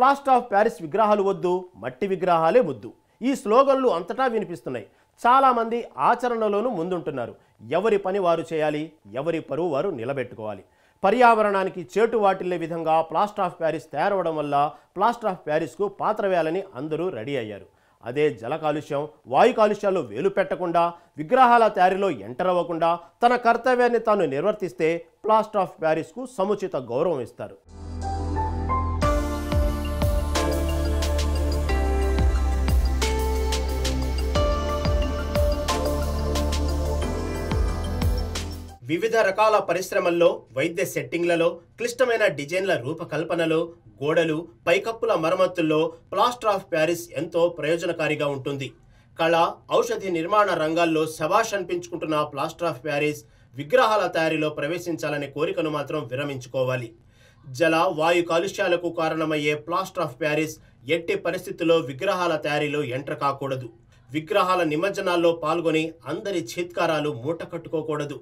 Plaster of Paris విగ్రహాలు వద్దు, మట్టి విగ్రహాలే ముద్దు. ఈ స్లోగన్లు అంతటా వినిపిస్తున్నాయి. చాలామంది ఆచరణలోనూ ముందుంటున్నారు. ఎవరి పని వారు చేయాలి, ఎవరి పరువు వారు నిలబెట్టుకోవాలి. పర్యావరణానికి చేటు వాటిల్లే విధంగా ప్లాస్టర్ ఆఫ్ ప్యారిస్ తయారవడం వల్ల ప్లాస్టర్ ఆఫ్ ప్యారిస్కు పాత్ర వేయాలని అందరూ రెడీ అయ్యారు. అదే జల కాలుష్యం, వాయు కాలుష్యాల్లో వేలు పెట్టకుండా, విగ్రహాల తయారీలో ఎంటర్ అవ్వకుండా తన కర్తవ్యాన్ని తాను నిర్వర్తిస్తే ప్లాస్టర్ ఆఫ్ ప్యారిస్కు సముచిత గౌరవం ఇస్తారు. వివిధ రకాల పరిశ్రమల్లో, వైద్య సెట్టింగ్లలో, క్లిష్టమైన డిజైన్ల రూపకల్పనలో, గోడలు, పైకప్పుల మరమ్మతుల్లో ప్లాస్టర్ ఆఫ్ ప్యారిస్ ఎంతో ప్రయోజనకారిగా ఉంటుంది. కళ, ఔషధి నిర్మాణ రంగాల్లో శభాష్ అనిపించుకుంటున్న ప్లాస్టర్ ఆఫ్ ప్యారిస్ విగ్రహాల తయారీలో ప్రవేశించాలనే కోరికను మాత్రం విరమించుకోవాలి. జల, వాయు కాలుష్యాలకు కారణమయ్యే ప్లాస్టర్ ఆఫ్ ప్యారిస్ ఎట్టి పరిస్థితుల్లో విగ్రహాల తయారీలో ఎంటర్ కాకూడదు. విగ్రహాల నిమజ్జనాల్లో పాల్గొని అందరి చీత్కారాలు మూట కట్టుకోకూడదు.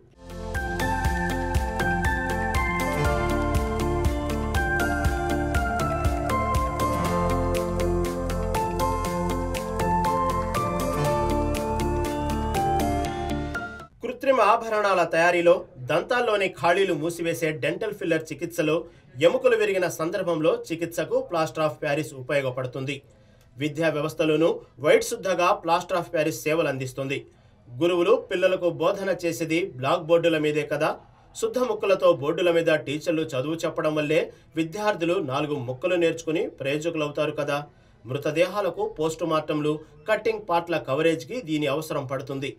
కృత్రిమ ఆభరణాల తయారీలో, దంతాల్లోని ఖాళీలు మూసివేసే డెంటల్ ఫిల్లర్ చికిత్సలో, ఎముకలు విరిగిన సందర్భంలో చికిత్సకు ప్లాస్టర్ ఆఫ్ ప్యారిస్ ఉపయోగపడుతుంది. విద్యా వ్యవస్థలోనూ వైట్ శుద్ధగా ప్లాస్టర్ ఆఫ్ ప్యారిస్ సేవలు అందిస్తుంది. గురువులు పిల్లలకు బోధన చేసేది బ్లాక్ బోర్డుల మీదే కదా. శుద్ధ ముక్కలతో బోర్డుల మీద టీచర్లు చదువు చెప్పడం వల్లే విద్యార్థులు 4 ముక్కలు నేర్చుకుని ప్రయోజకులవుతారు కదా. మృతదేహాలకు పోస్టు మార్టంలు, కట్టింగ్ పార్ట్ల కవరేజ్కి దీని అవసరం పడుతుంది.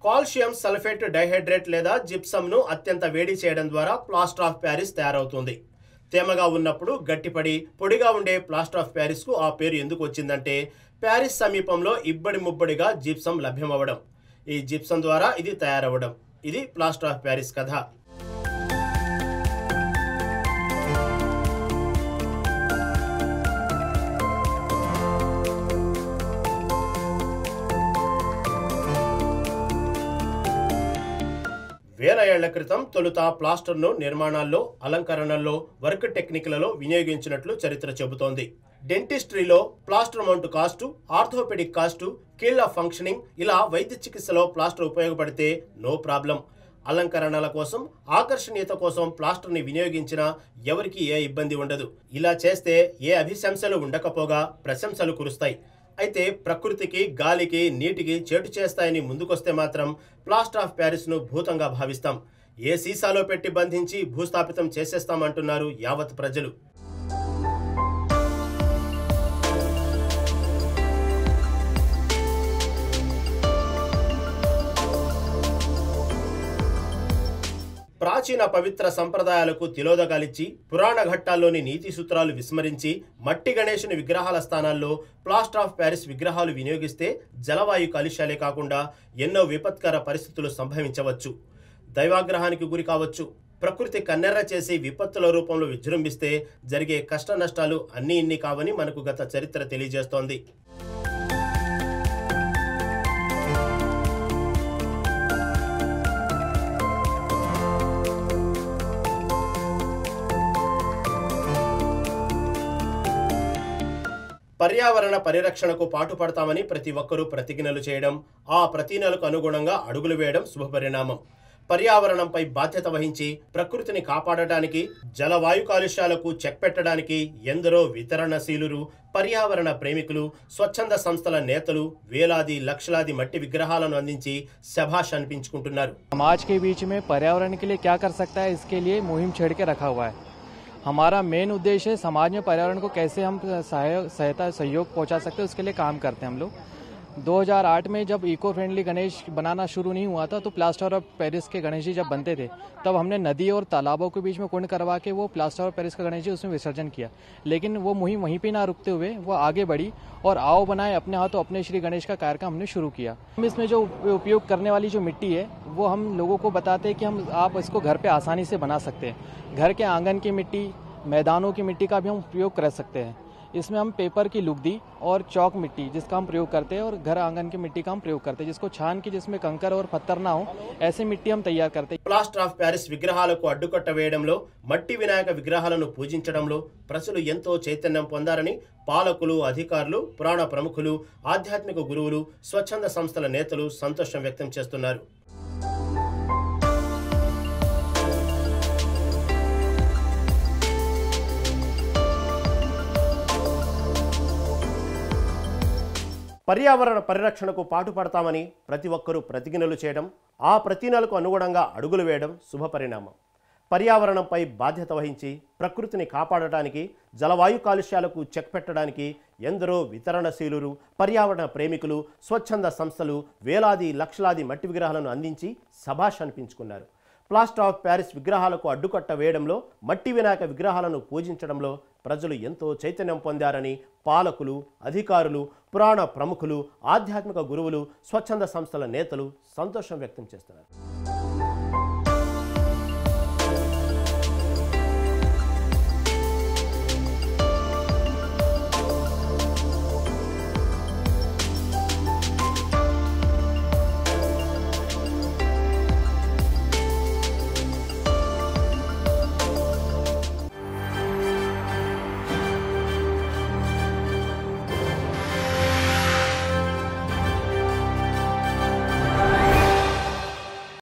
కాల్షియం సల్ఫేట్ డైహైడ్రేట్ లేదా జిప్సమ్ను అత్యంత వేడి చేయడం ద్వారా ప్లాస్టర్ ఆఫ్ ప్యారిస్ తయారవుతుంది. తేమగా ఉన్నప్పుడు గట్టిపడి పొడిగా ఉండే ప్లాస్టర్ ఆఫ్ ప్యారిస్కు ఆ పేరు ఎందుకు వచ్చిందంటే, ప్యారిస్ సమీపంలో ఇబ్బడి ముబ్బడిగా జిప్సమ్ లభ్యమవ్వడం. ఈ జిప్సమ్ ద్వారా ఇది తయారవ్వడం. ఇది ప్లాస్టర్ ఆఫ్ ప్యారిస్ కథ. వేల ఏళ్ల క్రితం తొలుత ప్లాస్టర్ను నిర్మాణాల్లో, అలంకరణల్లో, వర్క్ టెక్నిక్లలో వినియోగించినట్లు చరిత్ర చెబుతోంది. డెంటిస్ట్రీలో plaster mount cast, orthopaedic cast, కీళ్ల ఫంక్షనింగ్, ఇలా వైద్య చికిత్సలో ప్లాస్టర్ ఉపయోగపడితే నో ప్రాబ్లం. అలంకరణల కోసం, ఆకర్షణీయత కోసం ప్లాస్టర్ని వినియోగించినా ఎవరికి ఏ ఇబ్బంది ఉండదు. ఇలా చేస్తే ఏ అభిశంసలు ఉండకపోగా ప్రశంసలు కురుస్తాయి. అయితే ప్రకృతికి, గాలికి, నీటికి చేటు చేస్తాయని ముందుకొస్తే మాత్రం ప్లాస్టర్ ఆఫ్ ప్యారిస్ను భూతంగా భావిస్తాం. ఏ సీసాలో పెట్టి బంధించి భూస్థాపితం చేసేస్తామంటున్నారు యావత్ ప్రజలు. ప్రాచీన పవిత్ర సంప్రదాయాలకు తిలోదగాలిచ్చి, పురాణ ఘట్టాల్లోని నీతి సూత్రాలు విస్మరించి మట్టి గణేశుని విగ్రహాల స్థానాల్లో ప్లాస్టర్ ఆఫ్ ప్యారిస్ విగ్రహాలు వినియోగిస్తే జలవాయు కాలుష్యాలే కాకుండా ఎన్నో విపత్కర పరిస్థితులు సంభవించవచ్చు. దైవాగ్రహానికి గురి కావచ్చు. ప్రకృతి కన్నెర్ర చేసి విపత్తుల రూపంలో విజృంభిస్తే జరిగే కష్ట నష్టాలు అన్నీ ఇన్ని కావని మనకు గత చరిత్ర తెలియజేస్తోంది. పర్యావరణ పరిరక్షణకు పాటుపడతామని ప్రతి ఒక్కరూ ప్రతిజ్ఞలు చేయడం, ఆ ప్రతిజ్ఞలకు అనుగుణంగా అడుగులు వేయడం శుభపరిణామం. పర్యావరణంపై బాధ్యత వహించి ప్రకృతిని కాపాడటానికి, జలవాయు కాలుష్యాలకు చెక్ పెట్టడానికి ఎందరో వితరణశీలురు, పర్యావరణ ప్రేమికులు, స్వచ్ఛంద సంస్థల నేతలు వేలాది లక్షలాది మట్టి విగ్రహాలను అందించి శభాష్ అనిపించుకుంటున్నారు. समाज के बीच में पर्यावरण के लिए क्या कर सकता है, इसके लिए मुहिम छेड़ के रखा हुआ है. हमारा मेन उद्देश्य है समाज में पर्यावरण को कैसे हम सहयोग पहुंचा सकते हैं, उसके लिए काम करते हैं हम लोग. 2008 में जब इको फ्रेंडली गणेश बनाना शुरू नहीं हुआ था, तो प्लास्टर ऑफ पेरिस के गणेश जी जब बनते थे, तब हमने नदी और तालाबों के बीच में कुंड करवा के वो प्लास्टर ऑफ पेरिस का गणेश जी उसमें विसर्जन किया. लेकिन वो मुहिम वहीं पे ना रुकते हुए वो आगे बढ़ी और आओ बनाए अपने हाथों अपने श्री गणेश का कार्यक्रम हमने शुरू किया. हम इसमें जो उपयोग करने वाली जो मिट्टी है वो हम लोगों को बताते हैं कि आप इसको घर पे आसानी से बना सकते हैं. घर के आंगन की मिट्टी, मैदानों की मिट्टी का भी हम उपयोग कर सकते हैं. इसमें हम पेपर की लुक दी और चौक मिट्टी जिसका हम प्रयोग करते हैं और घर आंगन की मिट्टी का हम प्रयोग करते हैं, जिसको छान के जिसमें कंकर और पत्थर ना हो ऐसे मिट्टी हम तैयार करते हैं। ప్లాస్టర్ ఆఫ్ ప్యారిస్ విగ్రహాలకు అడ్డుకట్ట వేయడంలో, మట్టి వినాయక విగ్రహాలను పూజించడంలో ప్రజలు ఎంతో చైతన్యం పొందారని పాలకులు, అధికారులు, పురాణ ప్రముఖులు, ఆధ్యాత్మిక గురువులు, స్వచ్ఛంద సంస్థల నేతలు సంతోషం వ్యక్తం చేస్తున్నారు. పర్యావరణ పరిరక్షణకు పాటుపడతామని ప్రతి ఒక్కరూ ప్రతిజ్ఞలు చేయడం, ఆ ప్రతిజ్ఞలకు అనుగుణంగా అడుగులు వేయడం శుభపరిణామం. పర్యావరణంపై బాధ్యత వహించి ప్రకృతిని కాపాడటానికి, జలవాయు కాలుష్యాలకు చెక్ పెట్టడానికి ఎందరో వితరణశీలురు, పర్యావరణ ప్రేమికులు, స్వచ్ఛంద సంస్థలు వేలాది లక్షలాది మట్టి విగ్రహాలను అందించి శభాష్ అనిపించుకున్నారు. ప్లాస్టర్ ఆఫ్ ప్యారిస్ విగ్రహాలకు అడ్డుకట్ట వేయడంలో, మట్టి వినాయక విగ్రహాలను పూజించడంలో ప్రజలు ఎంతో చైతన్యం పొందారని పాలకులు, అధికారులు, పురాణ ప్రముఖులు, ఆధ్యాత్మిక గురువులు, స్వచ్ఛంద సంస్థల నేతలు సంతోషం వ్యక్తం చేస్తున్నారు.